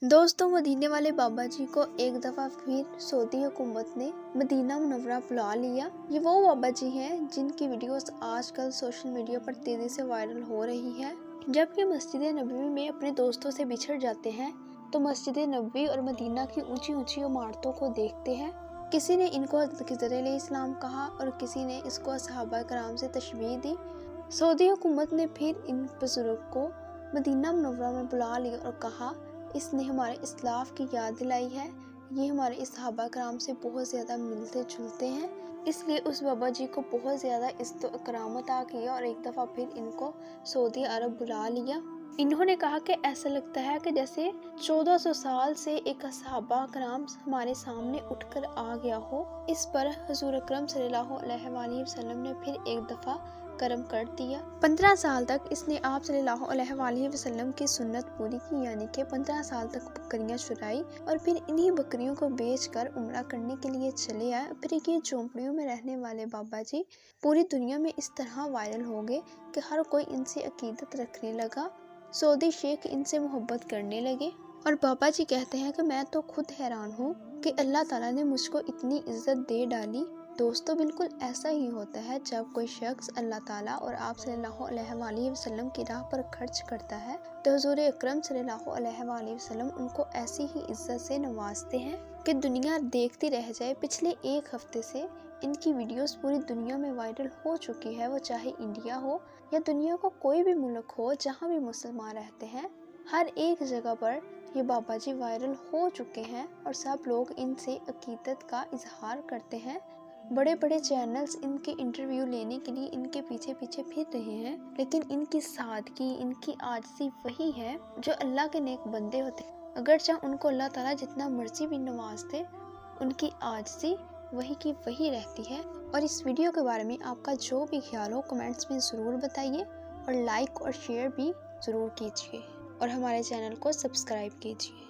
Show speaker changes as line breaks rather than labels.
दोस्तों, मदीने वाले बाबा जी को एक दफ़ा फिर सऊदी हुकूमत ने मदीना मुनव्वरा बुला लिया। ये वो बाबा जी हैं जिनकी वीडियोस आजकल सोशल मीडिया पर तेज़ी से वायरल हो रही है। जब ये मस्जिद नबवी में अपने दोस्तों से बिछड़ जाते हैं तो मस्जिद नबवी और मदीना की ऊंची ऊंची इमारतों को देखते हैं। किसी ने इनको हज़रत खिज़र अलैहिस्सलाम कहा और किसी ने इसको सहाबा कराम से तशबीह दी। सऊदी हुकूमत ने फिर इन बुजुर्ग को मदीना मुनव्वरा में बुला लिया और कहा, इसने हमारे इस्लाफ की याद दिलाई है। ये हमारे सहाबा कराम से बहुत ज़्यादा मिलते जुलते हैं, इसलिए उस बाबा जी को बहुत ज़्यादा इज़्ज़त करामत आ किया और एक दफ़ा फिर इनको सऊदी अरब बुला लिया। इन्होंने कहा कि ऐसा लगता है कि जैसे 1400 साल से एक सहाबा कराम हमारे सामने उठकर आ गया हो। इस पर हुज़ूर अकरम सल्लल्लाहु अलैहि वसल्लम ने फिर एक दफ़ा करम कर दिया। 15 साल तक इसने आप सल्लल्लाहु अलैहि वसल्लम की सुन्नत पूरी की, यानी कि 15 साल तक बकरियां चुराई और फिर इन्हीं बकरियों को बेचकर उम्रा करने के लिए चले आए। फिर ये झोंपड़ियों में रहने वाले बाबा जी पूरी दुनिया में इस तरह वायरल हो गए कि हर कोई इनसे अकीदत रखने लगा। सऊदी शेख इनसे मोहब्बत करने लगे और बाबा जी कहते हैं कि मैं तो खुद हैरान हूँ कि अल्लाह ताला ने मुझको इतनी इज्जत दे डाली। दोस्तों, बिल्कुल ऐसा ही होता है जब कोई शख्स अल्लाह ताला और आप सल्लल्लाहु अलैहि वसल्लम की राह पर खर्च करता है तो हुज़ूर अकरम सल्लल्लाहु अलैहि वसल्लम उनको ऐसी ही इज्जत से नवाजते हैं कि दुनिया देखती रह जाए। पिछले एक हफ्ते से इनकी वीडियोस पूरी दुनिया में वायरल हो चुकी है, वो चाहे इंडिया हो या दुनिया का कोई भी मुल्क हो, जहाँ भी मुसलमान रहते हैं, हर एक जगह पर ये बाबा जी वायरल हो चुके हैं और सब लोग इनसे अकीदत का इजहार करते हैं। बड़े बड़े चैनल्स इनके इंटरव्यू लेने के लिए इनके पीछे पीछे फिर रहे हैं, लेकिन इनकी सादगी, इनकी आजिज़ी वही है जो अल्लाह के नेक बंदे होते हैं। अगर चाहे उनको अल्लाह ताला जितना मर्जी भी नवाज दे, उनकी आजिज़ी वही की वही रहती है। और इस वीडियो के बारे में आपका जो भी ख्याल हो कमेंट्स में ज़रूर बताइए और लाइक और शेयर भी ज़रूर कीजिए और हमारे चैनल को सब्सक्राइब कीजिए।